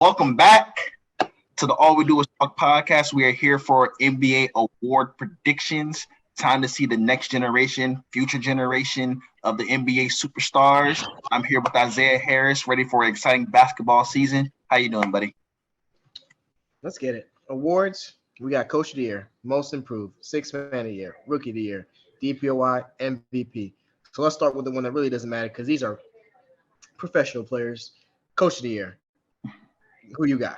Welcome back to the All We Do Is Talk podcast. We are here for NBA award predictions. Time to see the next generation, future generation of the NBA superstars. I'm here with Isaiah Harris, ready for an exciting basketball season. How you doing, buddy? Let's get it. Awards. We got Coach of the Year, Most Improved, Sixth Man of the Year, Rookie of the Year, DPOY, MVP. So let's start with the one that really doesn't matter because these are professional players. Coach of the Year. Who you got?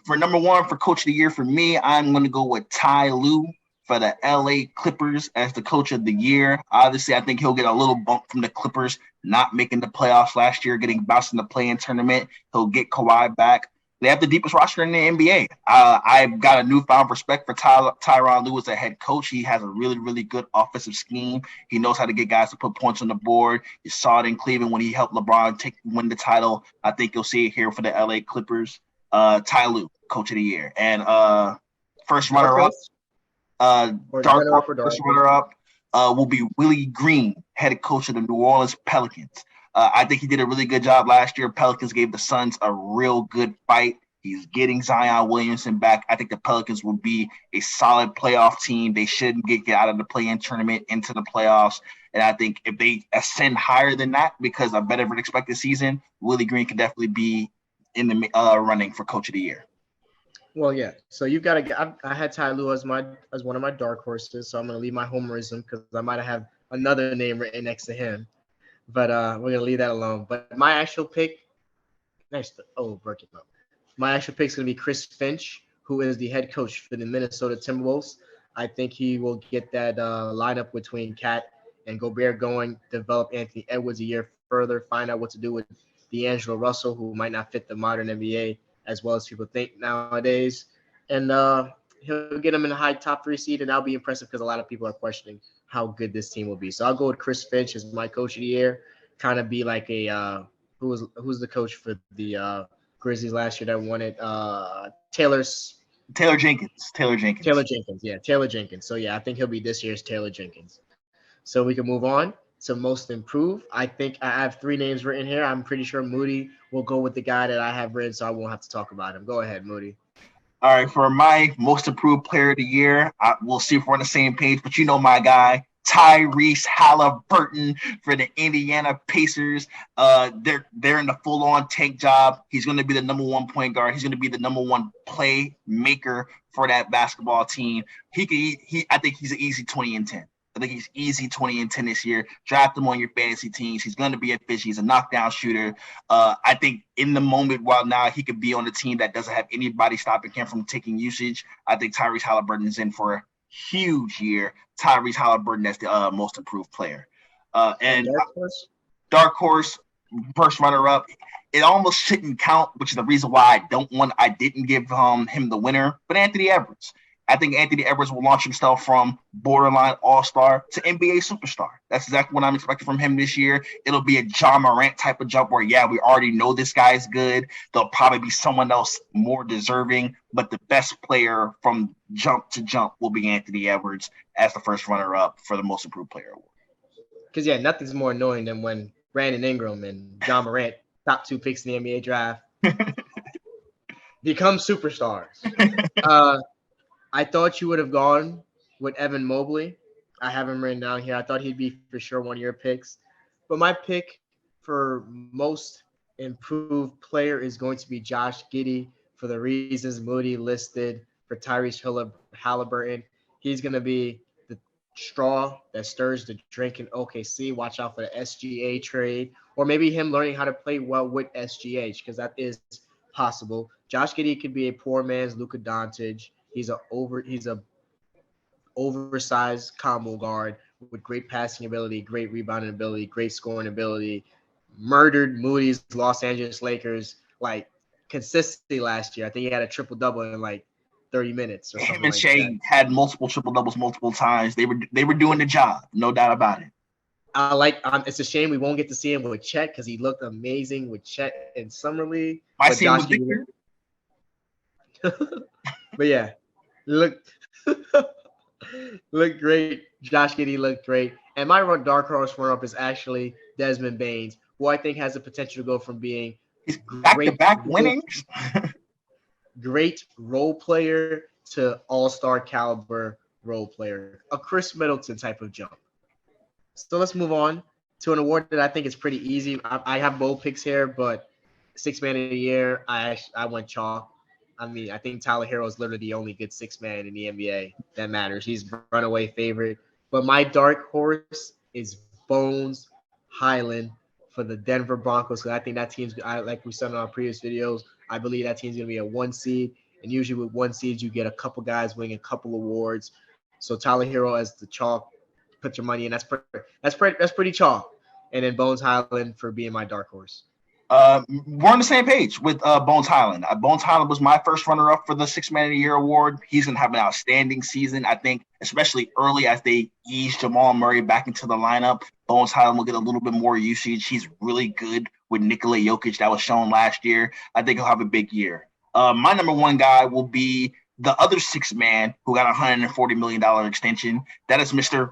For number one, for Coach of the Year, for me, I'm going to go with Ty Lue for the LA Clippers as the Coach of the Year. Obviously, I think he'll get a little bump from the Clippers not making the playoffs last year, getting bounced in the play-in tournament. He'll get Kawhi back. They have the deepest roster in the NBA. I've got a newfound respect for Tyronn Lue as a head coach. He has a really, really good offensive scheme. He knows how to get guys to put points on the board. You saw it in Cleveland when he helped LeBron win the title. I think you'll see it here for the LA Clippers. Ty Lue, Coach of the Year. And first runner-up, first runner-up will be Willie Green, head coach of the New Orleans Pelicans. I think he did a really good job last year. Pelicans gave the Suns a real good fight. He's getting Zion Williamson back. I think the Pelicans will be a solid playoff team. They shouldn't get out of the play-in tournament into the playoffs. And I think if they ascend higher than that because of better than expected season, Willie Green could definitely be in the running for Coach of the Year. Well, yeah. So you've got to. I had Ty Lue as one of my dark horses, so I'm going to leave my homerism because I might have another name written next to him. But we're gonna leave that alone. But my actual pick, break it up. My actual pick is gonna be Chris Finch, who is the head coach for the Minnesota Timberwolves. I think he will get that lineup between Cat and Gobert going, develop Anthony Edwards a year further, find out what to do with D'Angelo Russell, who might not fit the modern NBA as well as people think nowadays, and he'll get him in a high top 3 seed, and that'll be impressive because a lot of people are questioning how good this team will be. So I'll go with Chris Finch as my Coach of the Year. Kind of be like a who's the coach for the Grizzlies last year that won it? Taylor Jenkins. Yeah, Taylor Jenkins. So yeah, I think he'll be this year's Taylor Jenkins. So we can move on to Most Improved. I think I have 3 names written here. I'm pretty sure Moody will go with the guy that I have written, so I won't have to talk about him. Go ahead, Moody. All right, for my Most Improved Player of the Year, we'll see if we're on the same page, but you know my guy, Tyrese Halliburton for the Indiana Pacers. They're in the full-on tank job. He's going to be the number 1 point guard. He's going to be the number 1 playmaker for that basketball team. I think he's an easy 20-10. I think he's easy 20-10 this year. Draft him on your fantasy teams. He's going to be efficient. He's a knockdown shooter. I think in the moment, while now he could be on a team that doesn't have anybody stopping him from taking usage, I think Tyrese Halliburton is in for a huge year. Tyrese Halliburton as the most improved player. And Dark Horse, first runner-up. It almost shouldn't count, which is the reason why I didn't give him the winner. But Anthony Edwards. I think Anthony Edwards will launch himself from borderline all-star to NBA superstar. That's exactly what I'm expecting from him this year. It'll be a John Morant type of jump where, yeah, we already know this guy's good. There'll probably be someone else more deserving, but the best player from jump to jump will be Anthony Edwards as the first runner-up for the Most Improved Player Award. Because, yeah, nothing's more annoying than when Brandon Ingram and John Morant, top 2 picks in the NBA draft, become superstars. I thought you would have gone with Evan Mobley. I have him written down here. I thought he'd be for sure one of your picks. But my pick for most improved player is going to be Josh Giddey for the reasons Moody listed for Tyrese Halliburton. He's going to be the straw that stirs the drink in OKC. Watch out for the SGA trade. Or maybe him learning how to play well with SGH because that is possible. Josh Giddey could be a poor man's Luka Doncic. He's a oversized combo guard with great passing ability, great rebounding ability, great scoring ability. Murdered Moody's Los Angeles Lakers like consistently last year. I think he had a triple-double in like 30 minutes or something. Him and Shea had multiple triple-doubles multiple times. They were doing the job, no doubt about it. It's a shame we won't get to see him with Chet because he looked amazing with Chet in Summer League. My team was Victor. But yeah, look great. Josh Giddey looked great. And my dark horse runner-up is actually Desmond Baines, who I think has the potential to go from being He's back-to-back Great winnings. great role player to all-star caliber role player, a Chris Middleton type of jump. So let's move on to an award that I think is pretty easy. I have bold picks here, but six man of the year, I went chalk. I mean, I think Tyler Hero is literally the only good six man in the NBA that matters. He's runaway favorite. But my dark horse is Bones Highland for the Denver Broncos. Because I think that team's, like we said in our previous videos, I believe that team's going to be a one seed. And usually with one seeds, you get a couple guys winning a couple awards. So Tyler Hero as the chalk, put your money in. That's pretty chalk. And then Bones Highland for being my dark horse. We're on the same page with Bones Highland. Bones Highland was my first runner-up for the Six Man of the Year award. He's going to have an outstanding season. I think, especially early as they ease Jamal Murray back into the lineup, Bones Highland will get a little bit more usage. He's really good with Nikola Jokic. That was shown last year. I think he'll have a big year. My number one guy will be the other six man who got a $140 million extension. That is Mr.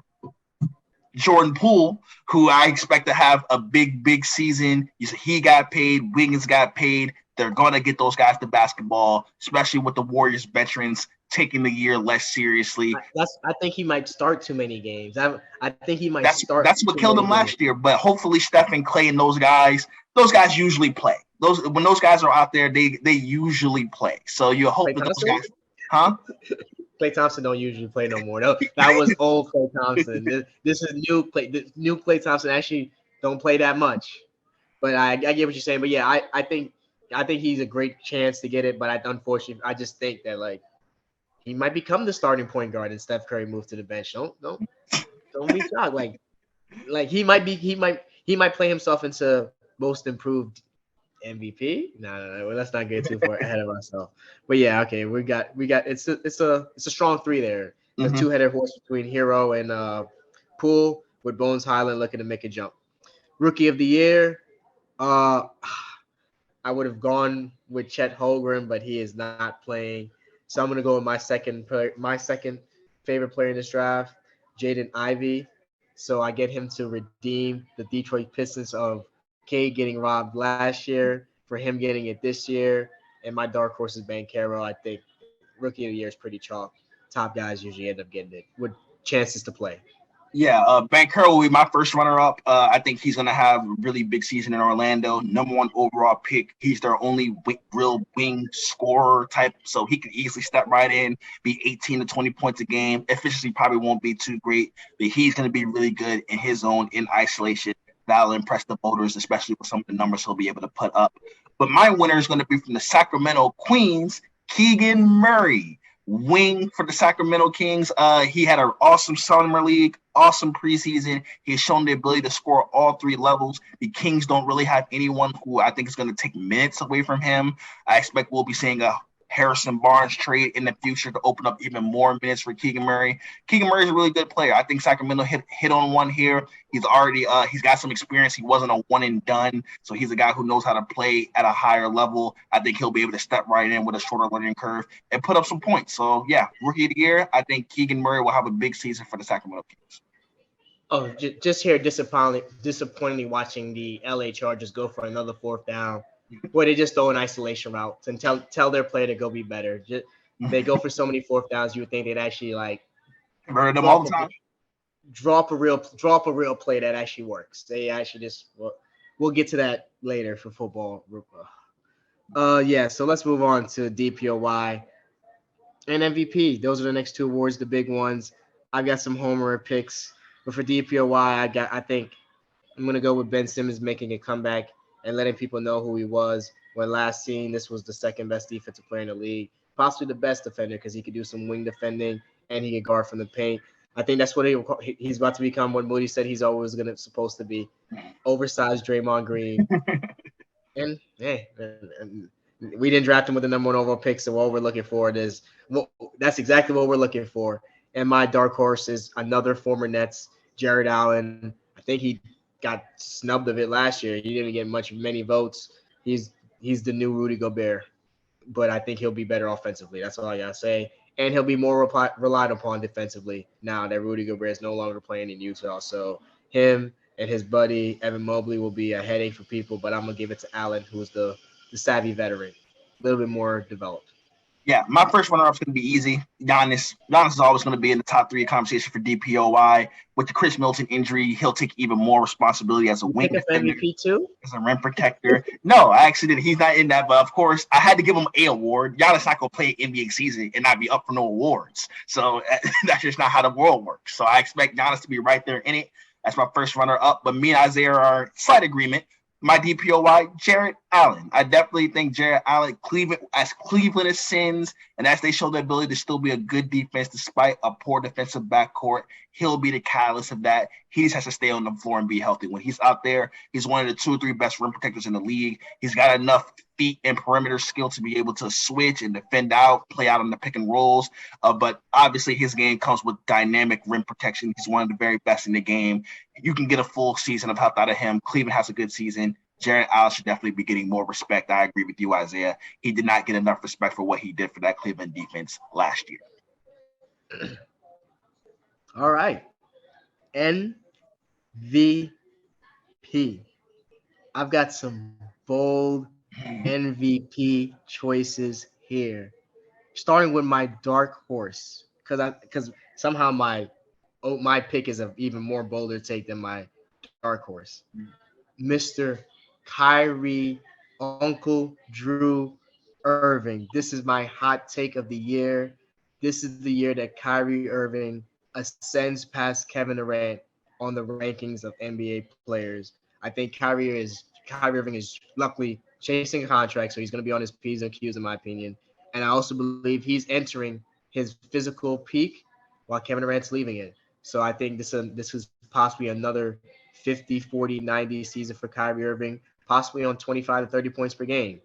Jordan Poole, who I expect to have a big season. He got paid. Wiggins got paid. They're going to get those guys to basketball, especially with the Warriors veterans taking the year less seriously. I think he might start too many games. I think he might start. That's what killed him last year. But hopefully Steph and Clay and those guys usually play. When those guys are out there, they usually play. So you hope that those guys, huh? Klay Thompson don't usually play no more. That was old Klay Thompson. This is new Klay. The new Klay Thompson actually don't play that much. But I get what you're saying. But yeah, I think he's a great chance to get it. But unfortunately, I just think that like he might become the starting point guard and Steph Curry moved to the bench. Don't be shocked. Like he might play himself into most improved MVP. No. Let's not get too far ahead of ourselves. But yeah, okay, we got. It's a strong three there. A two-headed horse between Hero and Poole, with Bones Highland looking to make a jump. Rookie of the year, I would have gone with Chet Holmgren, but he is not playing. So I'm gonna go with my second favorite player in this draft, Jaden Ivey. So I get him to redeem the Detroit Pistons of Cade getting robbed last year for him getting it this year. And my dark horse is Banchero. I think rookie of the year is pretty chalk. Top guys usually end up getting it with chances to play. Yeah, Banchero will be my first runner-up. I think he's going to have a really big season in Orlando. Number one overall pick. He's their only real wing scorer type, so he could easily step right in, be 18 to 20 points a game. Efficiency probably won't be too great, but he's going to be really good in his zone, in isolation. That'll impress the voters, especially with some of the numbers he'll be able to put up. But my winner is going to be from the Sacramento Queens, Keegan Murray. Wing for the Sacramento Kings. He had an awesome summer league, awesome preseason. He's shown the ability to score all three levels. The Kings don't really have anyone who I think is going to take minutes away from him. I expect we'll be seeing a Harrison Barnes trade in the future to open up even more minutes for Keegan Murray. Keegan Murray is a really good player. I think Sacramento hit on one here. He's already he's got some experience. He wasn't a one and done, so he's a guy who knows how to play at a higher level. I think he'll be able to step right in with a shorter learning curve and put up some points. So yeah, rookie of the year. I think Keegan Murray will have a big season for the Sacramento Kings. Oh, just here disappointingly watching the LA Chargers go for another fourth down. Where they just throw an isolation route and tell their player to go be better. They go for so many fourth downs, you would think they'd actually like them all the time. Drop a real play that actually works. They actually we'll get to that later for football. Yeah, so let's move on to DPOY and MVP. Those are the next two awards, the big ones. I've got some homer picks, but for DPOY, I think I'm gonna go with Ben Simmons making a comeback and letting people know who he was. When last seen, this was the second best defensive player in the league, possibly the best defender because he could do some wing defending and he could guard from the paint. I think that's what he's about to become. What Moody said he's always supposed to be, oversized Draymond Green. And we didn't draft him with the number one overall pick, so what we're looking for that's exactly what we're looking for. And my dark horse is another former Nets, Jared Allen. I think he got snubbed of it last year. He didn't get many votes. He's the new Rudy Gobert, but I think he'll be better offensively. That's all I gotta say. And he'll be more relied upon defensively now that Rudy Gobert is no longer playing in Utah. So him and his buddy Evan Mobley will be a headache for people, but I'm gonna give it to Allen, who's the the savvy veteran, a little bit more developed. Yeah, my first runner-up is going to be easy. Giannis. Giannis is always going to be in the top 3 conversation for DPOY. With the Chris Middleton injury, he'll take even more responsibility as a wing defender, MVP too, as a rim protector. No, I actually did. He's not in that, but of course, I had to give him a award. Giannis not going to play NBA season and not be up for no awards. So that's just not how the world works. So I expect Giannis to be right there in it. That's my first runner-up. But me and Isaiah are in slight agreement. My DPOY, Jarrett Allen. I definitely think Jarrett Allen, Cleveland ascends, and as they show the ability to still be a good defense despite a poor defensive backcourt, he'll be the catalyst of that. He just has to stay on the floor and be healthy. When he's out there, he's one of the 2 or 3 best rim protectors in the league. He's got enough feet and perimeter skill to be able to switch and defend out, play out on the pick and rolls. But obviously his game comes with dynamic rim protection. He's one of the very best in the game. You can get a full season of health out of him. Cleveland has a good season. Jarrett Allen should definitely be getting more respect. I agree with you, Isaiah. He did not get enough respect for what he did for that Cleveland defense last year. All right. MVP. I've got some bold MVP choices here. Starting with my dark horse, because somehow my pick is an even more bolder take than my dark horse. Mr. Kyrie, Uncle Drew Irving. This is my hot take of the year. This is the year that Kyrie Irving ascends past Kevin Durant on the rankings of NBA players. I think Kyrie Irving is luckily chasing a contract, so he's going to be on his P's and Q's, in my opinion. And I also believe he's entering his physical peak while Kevin Durant's leaving it. So I think this is possibly another 50, 40, 90 season for Kyrie Irving, possibly on 25 to 30 points per game.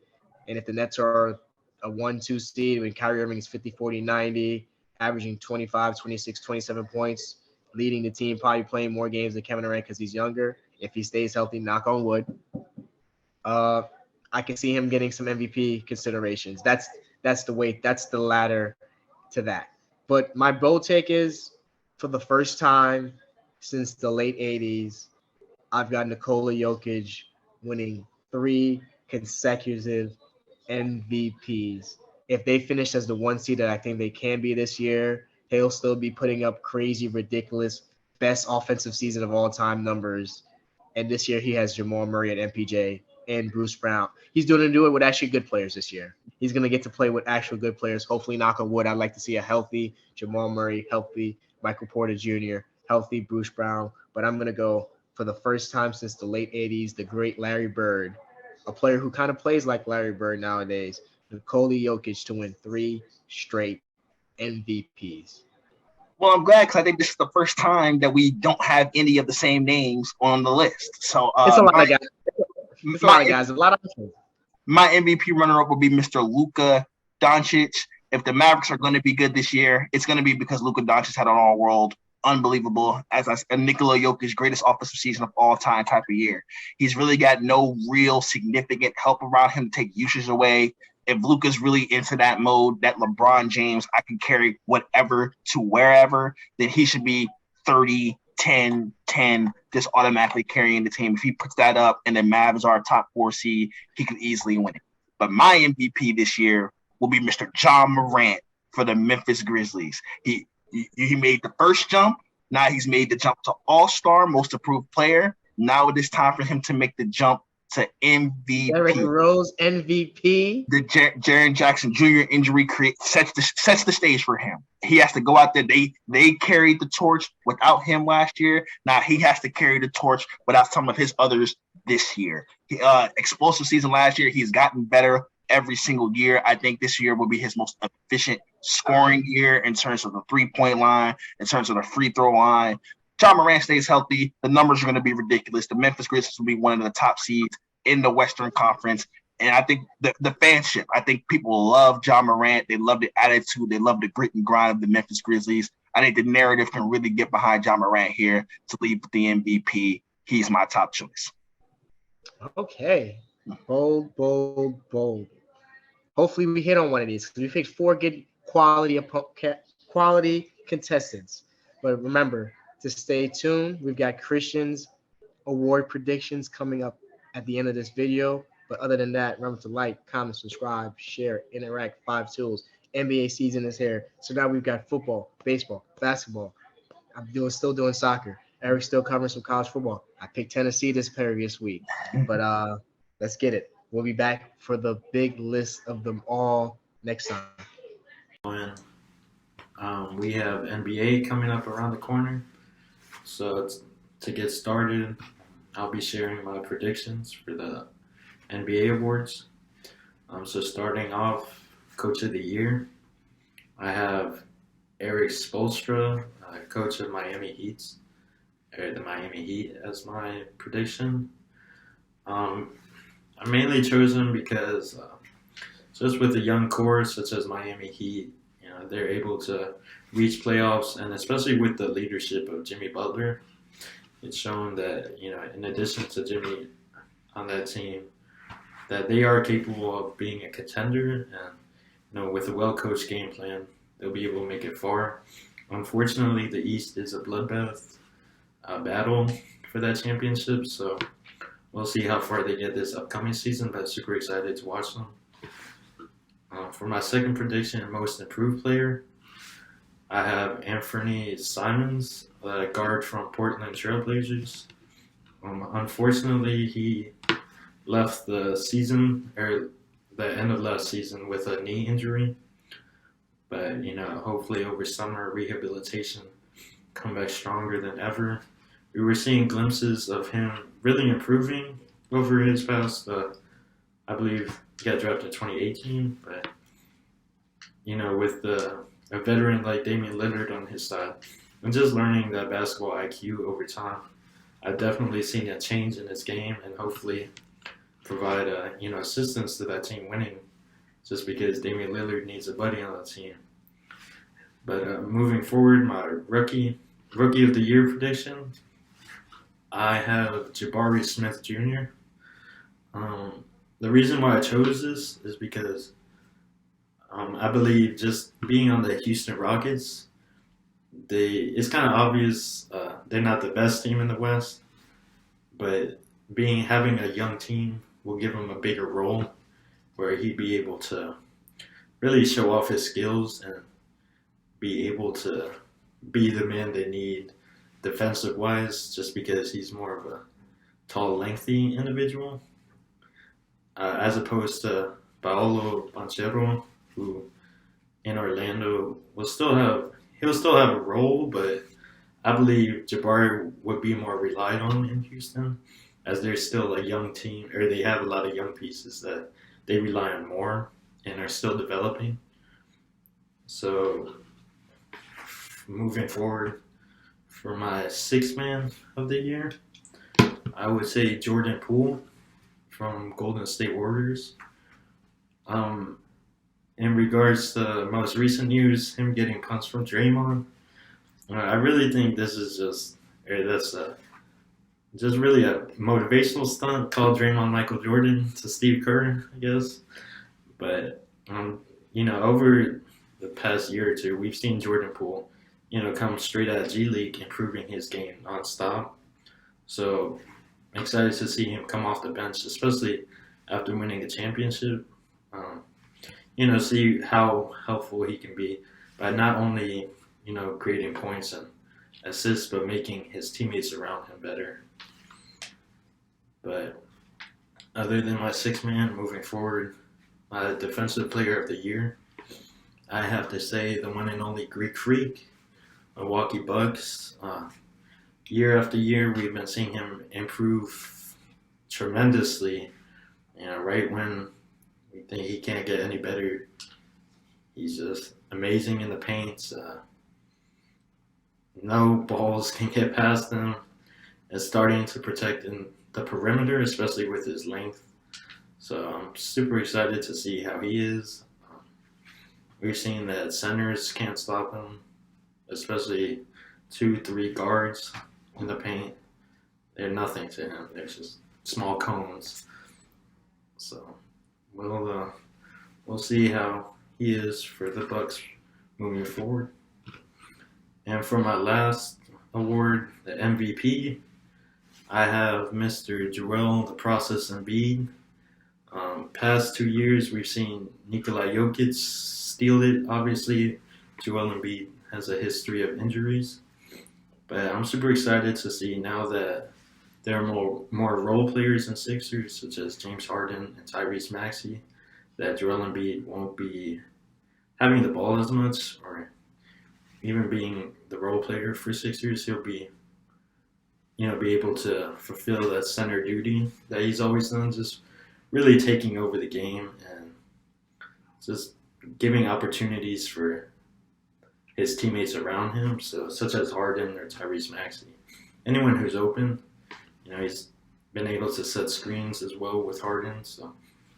And if the Nets are a 1-2 seed when Kyrie Irving is 50, 40, 90, averaging 25, 26, 27 points, leading the team, probably playing more games than Kevin Durant because he's younger. If he stays healthy, knock on wood, I can see him getting some MVP considerations. That's the ladder to that. But my bold take is, for the first time since the late 80s, I've got Nikola Jokic winning 3 consecutive MVPs. If they finish as the 1 seed that I think they can be this year, he'll still be putting up crazy, ridiculous, best offensive season of all time numbers. And this year he has Jamal Murray and MPJ and Bruce Brown. He's going to do it with actually good players this year. He's going to get to play with actual good players. Hopefully, knock on wood, I'd like to see a healthy Jamal Murray, healthy Michael Porter Jr., healthy Bruce Brown. But I'm going to go, for the first time since the late 80s, the great Larry Bird, a player who kind of plays like Larry Bird nowadays, Nikola Jokic, to win 3 straight MVPs. Well, I'm glad because I think this is the first time that we don't have any of the same names on the list. So it's a lot of guys. It's a lot of guys. A lot of options. My MVP runner-up will be Mr. Luka Doncic. If the Mavericks are going to be good this year, it's going to be because Luka Doncic had an all-world, unbelievable, as I said, Nikola Jokic, greatest offensive season of all time type of year. He's really got no real significant help around him to take usage away. If Luka's really into that mode, that LeBron James, I can carry whatever to wherever, then he should be 30, 10, 10, just automatically carrying the team. If he puts that up and the Mavs are a top 4 seed, he could easily win it. But my MVP this year will be Mr. Ja Morant for the Memphis Grizzlies. He made the first jump. Now he's made the jump to All-Star, most improved player. Now it is time for him to make the jump to MVP. Derrick Rose MVP. The Jaren Jackson Jr. injury sets the stage for him. He has to go out there. They carried the torch without him last year. Now he has to carry the torch without some of his others this year. Explosive season last year. He's gotten better every single year. I think this year will be his most efficient scoring year in terms of the 3-point line, in terms of the free throw line. Ja Morant stays healthy, the numbers are going to be ridiculous. The Memphis Grizzlies will be one of the top seeds in the Western Conference. And I think the fanship, I think people love Ja Morant. They love the attitude. They love the grit and grind of the Memphis Grizzlies. I think the narrative can really get behind Ja Morant here to lead with the MVP. He's my top choice. Okay. Bold. Hopefully we hit on one of these because we picked 4 good quality contestants. But remember to stay tuned. We've got Christian's award predictions coming up at the end of this video. But other than that, remember to like, comment, subscribe, share, interact. 5 tools. NBA season is here. So now we've got football, baseball, basketball. Still doing soccer. Eric's still covering some college football. I picked Tennessee this previous week. But let's get it. We'll be back for the big list of them all next time. We have NBA coming up around the corner. So to get started, I'll be sharing my predictions for the NBA awards. So starting off, Coach of the Year, I have Eric Spoelstra, coach of Miami Heat, the Miami Heat as my prediction. I mainly chose him because just with a young core such as Miami Heat, they're able to reach playoffs, and especially with the leadership of Jimmy Butler, it's shown that, in addition to Jimmy on that team, that they are capable of being a contender, and, with a well-coached game plan, they'll be able to make it far. Unfortunately, the East is a bloodbath battle for that championship, so we'll see how far they get this upcoming season, but super excited to watch them. For my second prediction, most improved player, I have Anthony Simons, a guard from Portland Trailblazers. Unfortunately, he left the season, or the end of last season, with a knee injury. But, hopefully over summer rehabilitation, come back stronger than ever. We were seeing glimpses of him really improving over his past, I believe he got drafted in 2018, but, with a veteran like Damian Lillard on his side, and just learning that basketball IQ over time, I've definitely seen a change in his game, and hopefully provide, assistance to that team winning, just because Damian Lillard needs a buddy on the team. But moving forward, my rookie of the year prediction, I have Jabari Smith Jr. The reason why I chose this is because I believe just being on the Houston Rockets, it's kind of obvious they're not the best team in the West, but having a young team will give him a bigger role where he'd be able to really show off his skills and be able to be the man they need defensive-wise, just because he's more of a tall, lengthy individual, as opposed to Paolo Banchero, who in Orlando he'll still have a role, but I believe Jabari would be more relied on in Houston, as they're still a young team, or they have a lot of young pieces that they rely on more and are still developing. So moving forward, for my sixth man of the year, I would say Jordan Poole from Golden State Warriors. In regards to most recent news, him getting punched from Draymond, I really think this is just really a motivational stunt called Draymond Michael Jordan to Steve Kerr, I guess. But, over the past year or two, we've seen Jordan Poole, come straight out of G League, improving his game nonstop. So I'm excited to see him come off the bench, especially after winning the championship. See how helpful he can be by not only, creating points and assists, but making his teammates around him better. But other than my sixth man, moving forward, my defensive player of the year, I have to say the one and only Greek Freak, Milwaukee Bucks. Year after year, we've been seeing him improve tremendously. Right when we think he can't get any better, he's just amazing in the paint. No balls can get past him. And starting to protect in the perimeter, especially with his length. So I'm super excited to see how he is. We're seeing that centers can't stop him, especially 2-3 guards in the paint. They're nothing to him. They're just small cones. So we'll see how he is for the Bucks moving forward. And for my last award, the MVP, I have Mr. Joel the Process Embiid Past 2 years, we've seen Nikola Jokic steal it. Obviously, Joel Embiid has a history of injuries, but I'm super excited to see now that there are more role players in Sixers, such as James Harden and Tyrese Maxey, that Joel Embiid won't be having the ball as much, or even being the role player for Sixers. He'll be be able to fulfill that center duty that he's always done, just really taking over the game and just giving opportunities for his teammates around him, so such as Harden or Tyrese Maxey. Anyone who's open, he's been able to set screens as well with Harden, so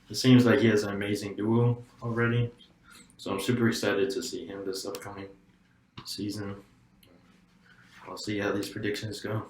it seems like he has an amazing duo already. So I'm super excited to see him this upcoming season. I'll see how these predictions go.